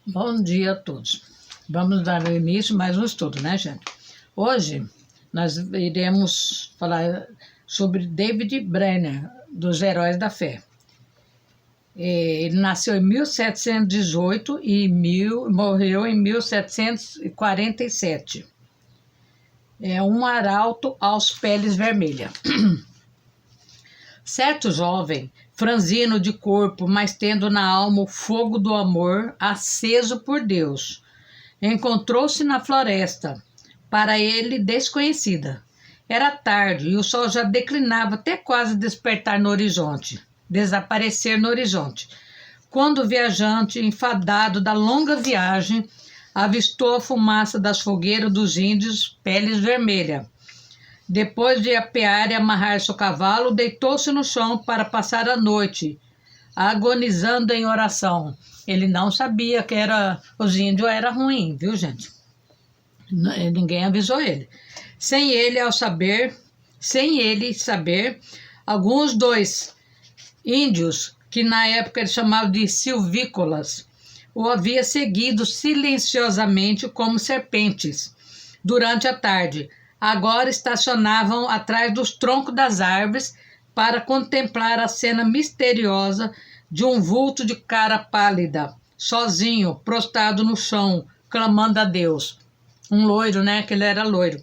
Bom dia a todos. Vamos dar início a mais um estudo, né, gente? Hoje nós iremos falar sobre David Brainerd, dos Heróis da Fé. Ele nasceu em 1718 e morreu em 1747. É um arauto aos peles vermelhas. Certo jovem, franzino de corpo, mas tendo na alma o fogo do amor aceso por Deus, encontrou-se na floresta, para ele desconhecida. Era tarde e o sol já declinava até quase desaparecer no horizonte, quando o viajante, enfadado da longa viagem, avistou a fumaça das fogueiras dos índios peles vermelhas. Depois de apear e amarrar seu cavalo, deitou-se no chão para passar a noite, agonizando em oração. Ele não sabia que os índios era ruim, viu, gente? Ninguém avisou ele. Sem ele saber, alguns dois índios, que na época ele chamava de silvícolas, o havia seguido silenciosamente como serpentes durante a tarde. Agora estacionavam atrás dos troncos das árvores para contemplar a cena misteriosa de um vulto de cara pálida, sozinho, prostrado no chão, clamando a Deus. Um loiro, né? Que ele era loiro.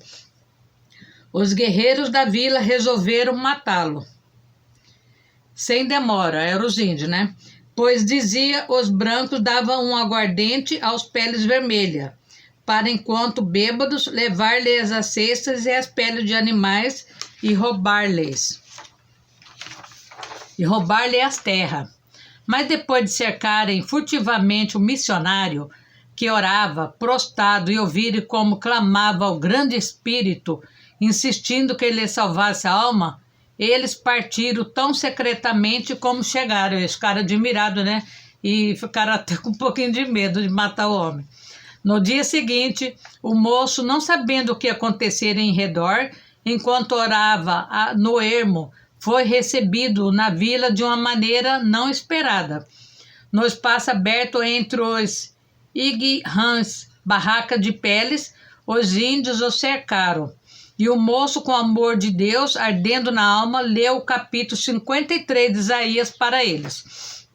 Os guerreiros da vila resolveram matá-lo. Sem demora, eram os índios, né? Pois, dizia, os brancos davam um aguardente aos peles vermelhas, para, enquanto bêbados, levar-lhes as cestas e as peles de animais e roubar-lhes as terras. Mas depois de cercarem furtivamente o missionário, que orava, prostrado, e ouvirem como clamava ao grande Espírito, insistindo que ele salvasse a alma, eles partiram tão secretamente como chegaram. Eles ficaram admirados, né? E ficaram até com um pouquinho de medo de matar o homem. No dia seguinte, o moço, não sabendo o que acontecer em redor, enquanto orava no ermo, foi recebido na vila de uma maneira não esperada. No espaço aberto entre os Ig-Rãs, barraca de peles, os índios o cercaram. E o moço, com amor de Deus ardendo na alma, leu o capítulo 53 de Isaías para eles.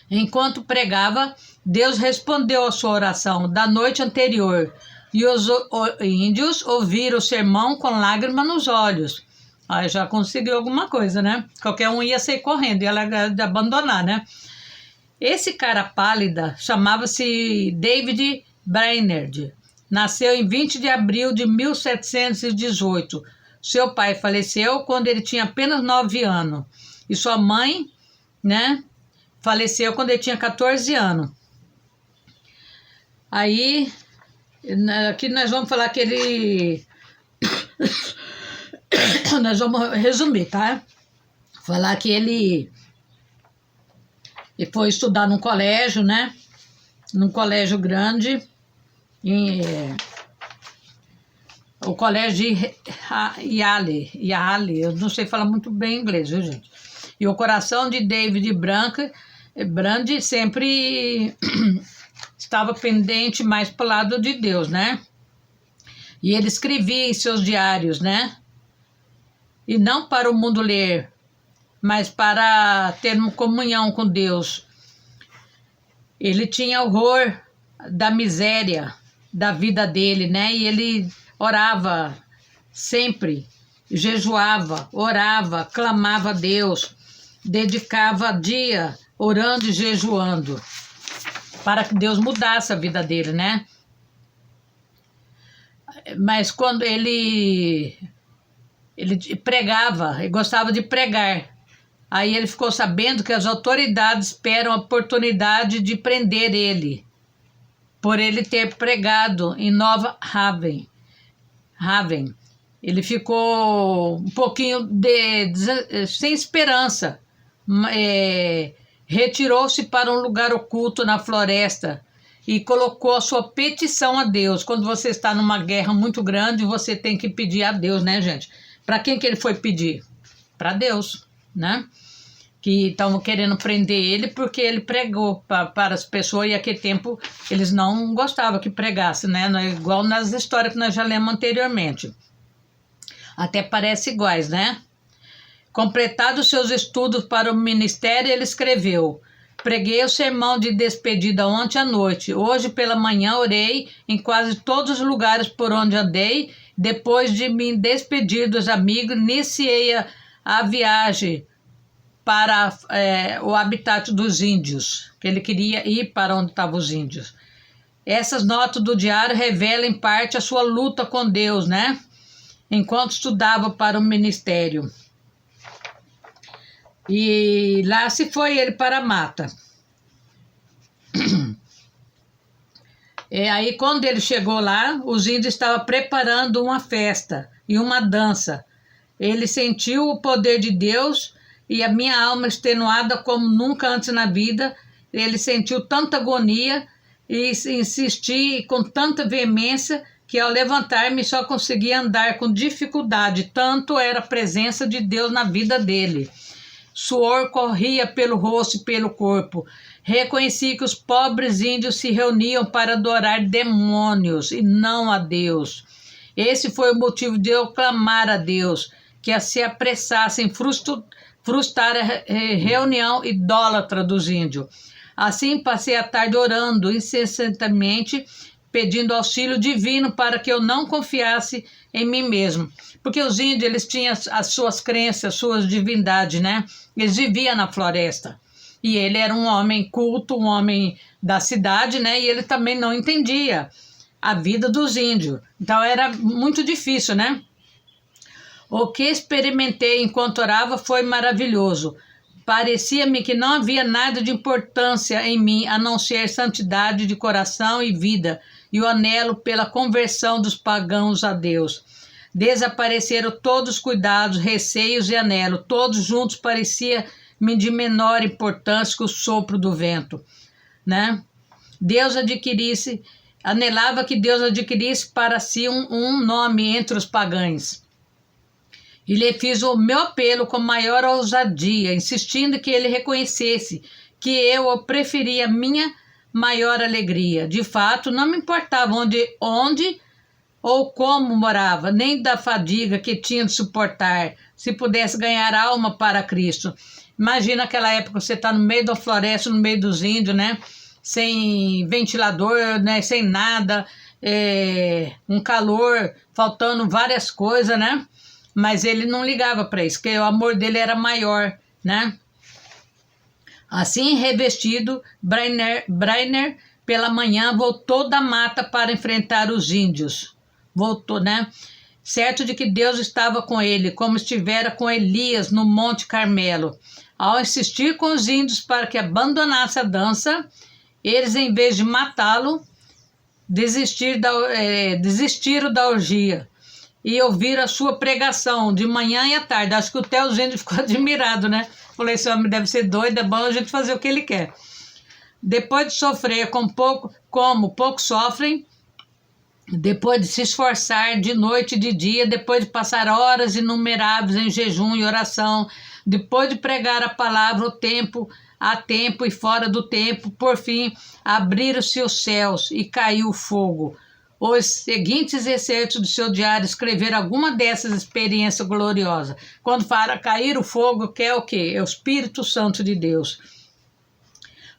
Enquanto pregava, Deus respondeu à sua oração da noite anterior, e os índios ouviram o sermão com lágrimas nos olhos. Aí já conseguiu alguma coisa, né? Qualquer um ia sair correndo, ia abandonar, né? Esse cara pálida chamava-se David Brainerd. Nasceu em 20 de abril de 1718. Seu pai faleceu quando ele tinha apenas 9 anos. E sua mãe, né, faleceu quando ele tinha 14 anos. Aí, aqui nós vamos falar que ele... nós vamos resumir, tá? Falar que ele foi estudar num colégio, né? Num colégio grande, o colégio de Yale, eu não sei falar muito bem inglês, viu, gente? E o coração de David Brainerd sempre estava pendente mais para o lado de Deus, né? E ele escrevia em seus diários, né? E não para o mundo ler, mas para ter uma comunhão com Deus. Ele tinha horror da miséria da vida dele, né? E ele orava sempre, jejuava, orava, clamava a Deus, dedicava dia orando e jejuando, para que Deus mudasse a vida dele, né? Mas quando ele pregava, ele gostava de pregar. Aí ele ficou sabendo que as autoridades esperam a oportunidade de prender ele, por ele ter pregado em Nova Haven. Ele ficou um pouquinho sem esperança. Retirou-se para um lugar oculto na floresta e colocou a sua petição a Deus. Quando você está numa guerra muito grande, você tem que pedir a Deus, né, gente? Para quem que ele foi pedir? Para Deus, né? que estavam querendo prender ele porque ele pregou para as pessoas, e naquele tempo eles não gostavam que pregasse, né? Não é igual nas histórias que nós já lemos anteriormente. Até parece iguais, né? Completados seus estudos para o ministério, ele escreveu: preguei o sermão de despedida ontem à noite. Hoje pela manhã orei em quase todos os lugares por onde andei. Depois de me despedir dos amigos, iniciei a viagem para o habitat dos índios, que ele queria ir para onde estavam os índios. Essas notas do diário revelam em parte a sua luta com Deus, né? Enquanto estudava para o ministério. E lá se foi ele para a mata. E aí, quando ele chegou lá, os índios estavam preparando uma festa e uma dança. Ele sentiu o poder de Deus e a minha alma extenuada como nunca antes na vida. Ele sentiu tanta agonia e insisti com tanta veemência que ao levantar-me só conseguia andar com dificuldade. Tanto era a presença de Deus na vida dele. Suor corria pelo rosto e pelo corpo. Reconheci que os pobres índios se reuniam para adorar demônios e não a Deus. Esse foi o motivo de eu clamar a Deus, que se apressasse em frustrar a reunião idólatra dos índios. Assim passei a tarde orando incessantemente, pedindo auxílio divino para que eu não confiasse em mim mesmo. Porque os índios, eles tinham as suas crenças, as suas divindades, né? Eles viviam na floresta. E ele era um homem culto, um homem da cidade, né? E ele também não entendia a vida dos índios. Então era muito difícil, né? O que experimentei enquanto orava foi maravilhoso. Parecia-me que não havia nada de importância em mim, a não ser santidade de coração e vida, e o anelo pela conversão dos pagãos a Deus. Desapareceram todos os cuidados, receios e anelo, todos juntos parecia-me de menor importância que o sopro do vento, né? Anelava que Deus adquirisse para si um nome entre os pagãos. E lhe fiz o meu apelo com maior ousadia, insistindo que ele reconhecesse que eu o preferia a minha maior alegria. De fato, não me importava onde ou como morava, nem da fadiga que tinha de suportar, se pudesse ganhar alma para Cristo. Imagina aquela época, você está no meio da floresta, no meio dos índios, né? Sem ventilador, né? Sem nada, um calor, faltando várias coisas, né? Mas ele não ligava para isso, porque o amor dele era maior, né? Assim, revestido, Brainer pela manhã voltou da mata para enfrentar os índios. Voltou, né? Certo de que Deus estava com ele, como estivera com Elias no Monte Carmelo. Ao insistir com os índios para que abandonasse a dança, eles, em vez de matá-lo, desistiram da orgia e ouviram a sua pregação de manhã e à tarde. Acho que até os índios ficou admirado, né? Falei, esse homem deve ser doido, é bom a gente fazer o que ele quer. Depois de sofrer como poucos sofrem, depois de se esforçar de noite e de dia, depois de passar horas inumeráveis em jejum e oração, depois de pregar a palavra a tempo e fora do tempo, por fim, abriram-se os céus e caiu o fogo. Os seguintes excertos do seu diário escreveram alguma dessas experiências gloriosas. Quando fala cair o fogo, que é o quê? É o Espírito Santo de Deus.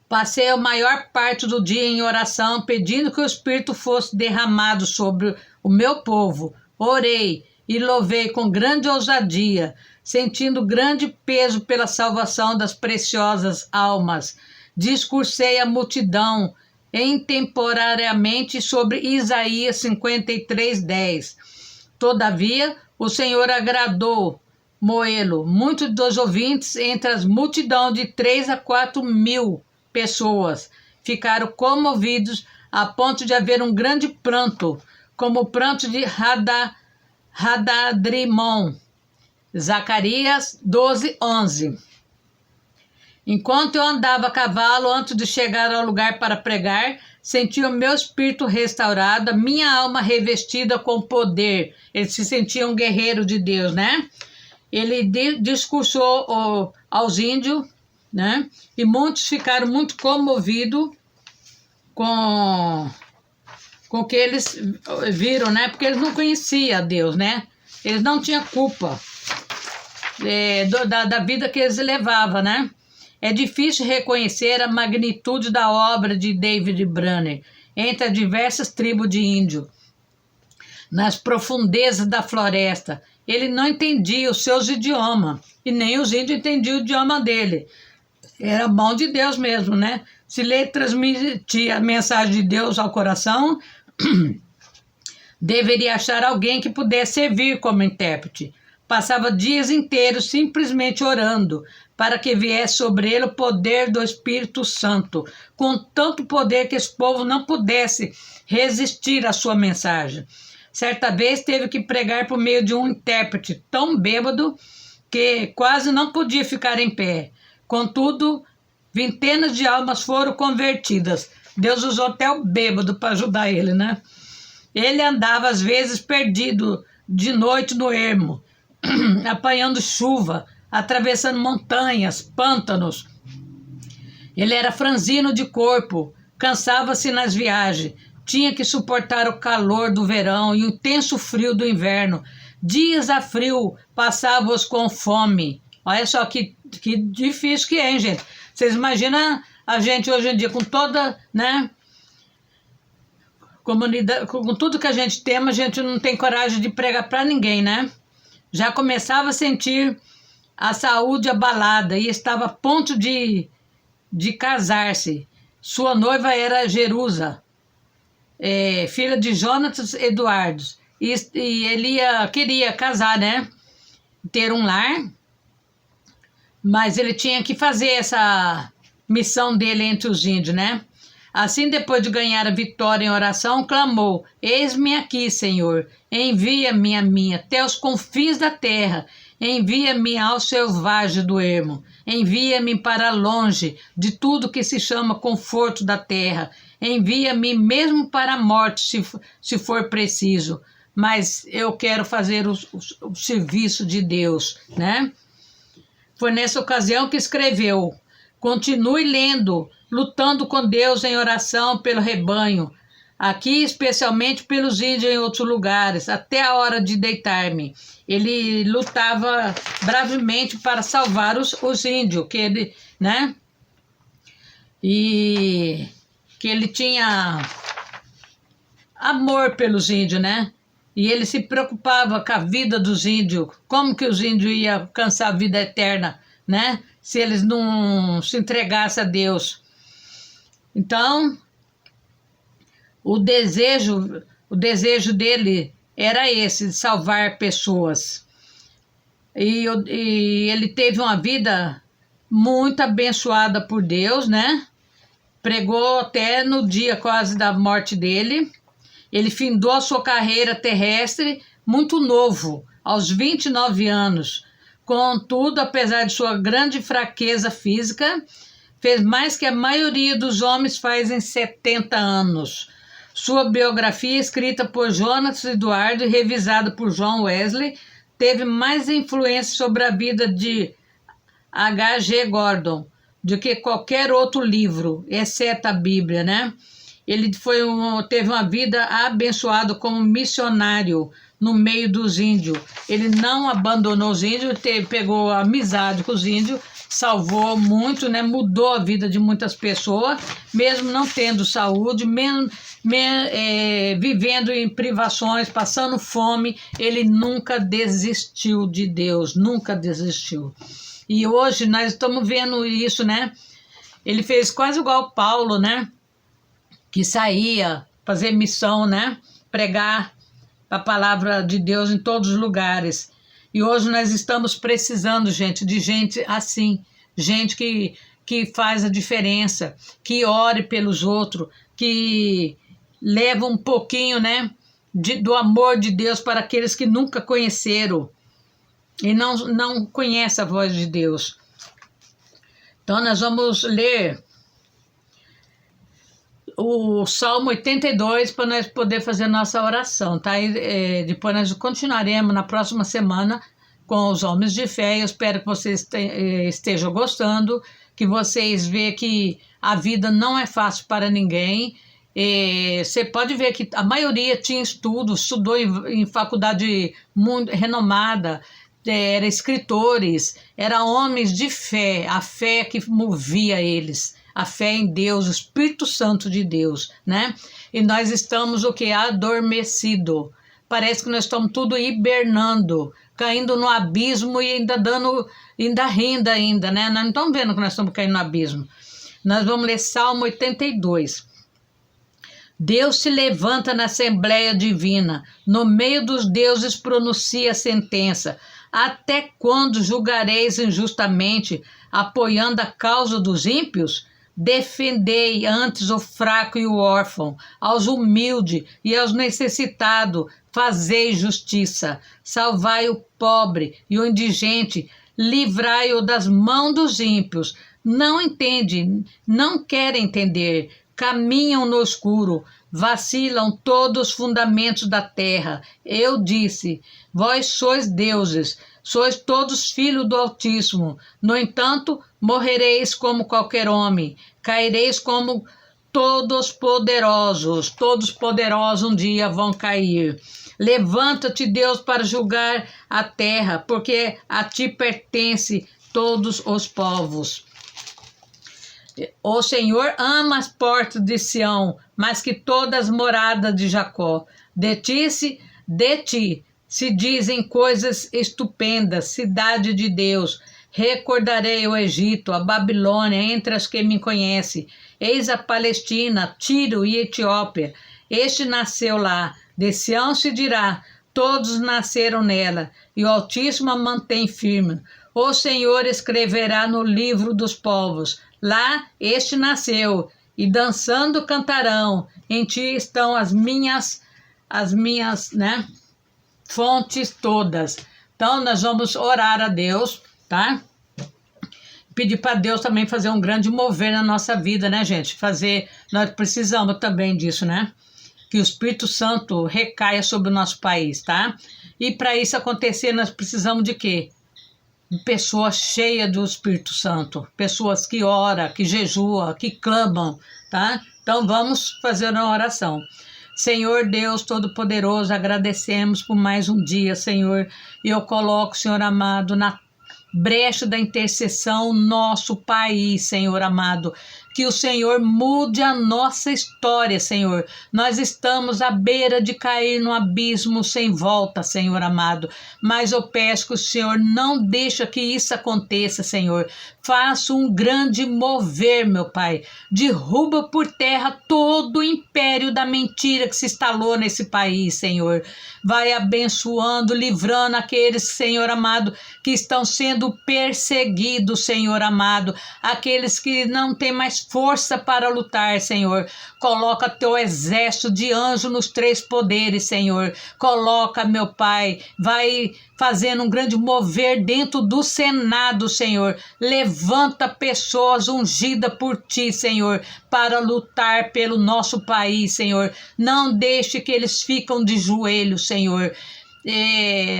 Passei a maior parte do dia em oração, pedindo que o Espírito fosse derramado sobre o meu povo. Orei e louvei com grande ousadia, sentindo grande peso pela salvação das preciosas almas. Discursei à multidão temporariamente sobre Isaías 53:10. Todavia, o Senhor agradou Moelo, muitos dos ouvintes, entre as multidão de 3 a 4 mil pessoas, ficaram comovidos a ponto de haver um grande pranto, como o pranto de Hadadrimon. Zacarias 12:11. Enquanto eu andava a cavalo antes de chegar ao lugar para pregar, senti o meu espírito restaurado, a minha alma revestida com poder. Ele se sentia um guerreiro de Deus, né? ele discursou aos índios, né? E muitos ficaram muito comovidos com o que eles viram, né? Porque eles não conheciam Deus, né? Eles não tinham culpa da vida que eles levavam, né? É difícil reconhecer a magnitude da obra de David Brainerd entre as diversas tribos de índio. Nas profundezas da floresta, ele não entendia os seus idiomas, e nem os índios entendiam o idioma dele. Era mão de Deus mesmo, né? Se ele transmitia a mensagem de Deus ao coração, deveria achar alguém que pudesse servir como intérprete. Passava dias inteiros simplesmente orando para que viesse sobre ele o poder do Espírito Santo, com tanto poder que esse povo não pudesse resistir à sua mensagem. Certa vez teve que pregar por meio de um intérprete tão bêbado que quase não podia ficar em pé. Contudo, centenas de almas foram convertidas. Deus usou até o bêbado para ajudar ele, né? Ele andava às vezes perdido de noite no ermo, apanhando chuva, atravessando montanhas, pântanos. Ele era franzino de corpo, cansava-se nas viagens, tinha que suportar o calor do verão e o intenso frio do inverno. Dias a frio, passava-os com fome. Olha só que difícil que é, hein, gente? Vocês imaginam a gente hoje em dia com toda, né, comunidade, com tudo que a gente tem, a gente não tem coragem de pregar para ninguém, né? Já começava a sentir a saúde abalada e estava a ponto de casar-se. Sua noiva era Jerusa, filha de Jonatas Eduardos, e ele queria casar, né? Ter um lar, mas ele tinha que fazer essa missão dele entre os índios, né? Assim, depois de ganhar a vitória em oração, clamou: Eis-me aqui, Senhor, envia-me a mim até os confins da terra, envia-me ao selvagem do ermo, envia-me para longe de tudo que se chama conforto da terra, envia-me mesmo para a morte, se for preciso, mas eu quero fazer o serviço de Deus, né? Foi nessa ocasião que escreveu: continue lendo, lutando com Deus em oração pelo rebanho, aqui especialmente pelos índios em outros lugares, até a hora de deitar-me. Ele lutava bravemente para salvar os índios, que ele, né? E que ele tinha amor pelos índios, né? E ele se preocupava com a vida dos índios, como que os índios iam alcançar a vida eterna, né? Se eles não se entregassem a Deus. Então, o desejo dele era esse, de salvar pessoas. E ele teve uma vida muito abençoada por Deus, né? Pregou até no dia quase da morte dele. Ele findou a sua carreira terrestre muito novo, aos 29 anos. Contudo, apesar de sua grande fraqueza física, fez mais que a maioria dos homens faz em 70 anos. Sua biografia, escrita por Jonatas Eduardo e revisada por John Wesley, teve mais influência sobre a vida de H.G. Gordon do que qualquer outro livro, exceto a Bíblia, né? Ele teve uma vida abençoada como missionário no meio dos índios. Ele não abandonou os índios, pegou amizade com os índios, salvou muito, né? Mudou a vida de muitas pessoas, mesmo não tendo saúde, vivendo em privações, passando fome. Ele nunca desistiu de Deus, nunca desistiu. E hoje nós estamos vendo isso, né? Ele fez quase igual Paulo, né? Que saía fazer missão, né? Pregar a palavra de Deus em todos os lugares. E hoje nós estamos precisando, gente, de gente assim, gente que faz a diferença, que ore pelos outros, que leva um pouquinho, né, do amor de Deus para aqueles que nunca conheceram e não conhecem a voz de Deus. Então nós vamos ler o Salmo 82 para nós poder fazer nossa oração, tá? Depois nós continuaremos na próxima semana com os homens de fé. Eu espero que vocês estejam gostando, que vocês vejam que a vida não é fácil para ninguém. Você pode ver que a maioria tinha estudo, estudou em faculdade renomada, eram escritores, eram homens de fé, a fé que movia eles, a fé em Deus, o Espírito Santo de Deus, né? E nós estamos o que? Adormecido. Parece que nós estamos tudo hibernando, caindo no abismo e ainda rindo ainda, né? Nós não estamos vendo que nós estamos caindo no abismo. Nós vamos ler Salmo 82. Deus se levanta na Assembleia Divina, no meio dos deuses pronuncia a sentença. Até quando julgareis injustamente, apoiando a causa dos ímpios? Defendei antes o fraco e o órfão, aos humildes e aos necessitados, fazei justiça. Salvai o pobre e o indigente, livrai-o das mãos dos ímpios. Não entende, não querem entender, caminham no escuro, vacilam todos os fundamentos da terra. Eu disse, vós sois deuses, sois todos filhos do Altíssimo. No entanto, morrereis como qualquer homem, caireis como todos poderosos um dia vão cair. Levanta-te, Deus, para julgar a terra, porque a ti pertence todos os povos. O Senhor ama as portas de Sião, mais que todas as moradas de Jacó. De ti se dizem coisas estupendas, cidade de Deus. Recordarei o Egito, a Babilônia, entre as que me conhecem. Eis a Palestina, Tiro e Etiópia. Este nasceu lá. De Sião se dirá, todos nasceram nela, e o Altíssimo a mantém firme. O Senhor escreverá no livro dos povos. Lá este nasceu, e dançando cantarão. Em ti estão as minhas, né, fontes todas. Então nós vamos orar a Deus, tá? Pedir para Deus também fazer um grande mover na nossa vida, né, gente? Nós precisamos também disso, né? Que o Espírito Santo recaia sobre o nosso país, tá? E para isso acontecer, nós precisamos de quê? Pessoas cheias do Espírito Santo, pessoas que oram, que jejuam, que clamam, tá? Então vamos fazer uma oração. Senhor Deus Todo-Poderoso, agradecemos por mais um dia, Senhor, e eu coloco, Senhor amado, na brecha da intercessão nosso país, Senhor amado, que o Senhor mude a nossa história, Senhor. Nós estamos à beira de cair no abismo sem volta, Senhor amado, mas eu peço que o Senhor não deixe que isso aconteça, Senhor. Faça um grande mover, meu Pai. Derruba por terra todo o império da mentira que se instalou nesse país, Senhor. Vai abençoando, livrando aqueles, Senhor amado, que estão sendo perseguidos, Senhor amado. Aqueles que não têm mais força para lutar, Senhor. Coloca teu exército de anjo nos três poderes, Senhor. Coloca, meu Pai, vai fazendo um grande mover dentro do Senado, Senhor. Levanta pessoas ungidas por ti, Senhor, para lutar pelo nosso país, Senhor. Não deixe que eles fiquem de joelhos, Senhor,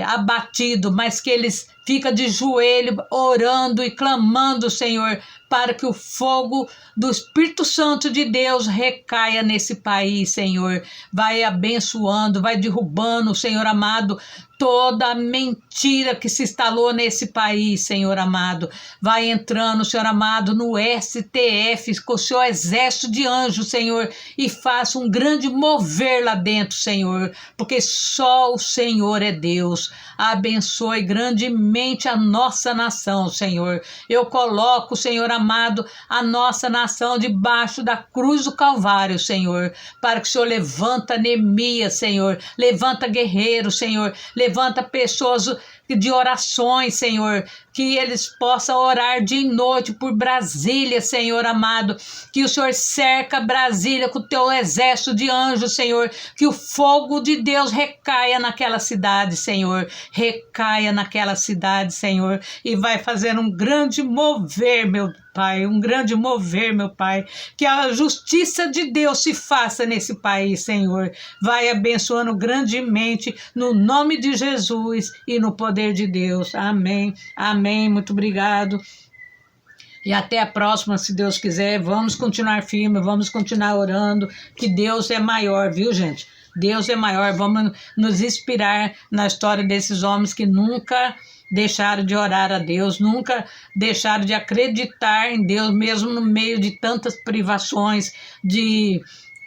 abatido, mas que eles ficam de joelho orando e clamando, Senhor, para que o fogo do Espírito Santo de Deus recaia nesse país, Senhor. Vai abençoando, vai derrubando, Senhor amado, toda a mentira que se instalou nesse país, Senhor amado. Vai entrando, Senhor amado, no STF com o seu exército de anjos, Senhor, e faça um grande mover lá dentro, Senhor, porque só o Senhor é Deus. Abençoe grandemente a nossa nação, Senhor. Eu coloco, Senhor amado, a nossa nação debaixo da cruz do Calvário, Senhor, para que o Senhor levanta Neemias, Senhor, levanta guerreiros, Senhor, levanta pessoas de orações, Senhor, que eles possam orar dia e noite por Brasília, Senhor amado, que o Senhor cerca Brasília com o teu exército de anjos, Senhor, que o fogo de Deus recaia naquela cidade, Senhor, recaia naquela cidade, Senhor, e vai fazer um grande mover, meu Pai, um grande mover, meu Pai, que a justiça de Deus se faça nesse país, Senhor, vai abençoando grandemente, no nome de Jesus e no poder de Deus, amém, amém, muito obrigado, e até a próxima, se Deus quiser, vamos continuar firme, vamos continuar orando, que Deus é maior, viu, gente? Deus é maior, vamos nos inspirar na história desses homens que nunca deixaram de orar a Deus, nunca deixaram de acreditar em Deus, mesmo no meio de tantas privações, de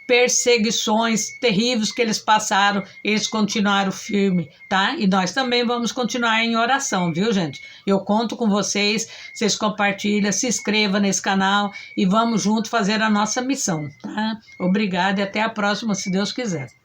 perseguições terríveis que eles passaram, eles continuaram firmes, tá? E nós também vamos continuar em oração, viu, gente? Eu conto com vocês, vocês compartilham, se inscrevam nesse canal e vamos juntos fazer a nossa missão, tá? Obrigada e até a próxima, se Deus quiser.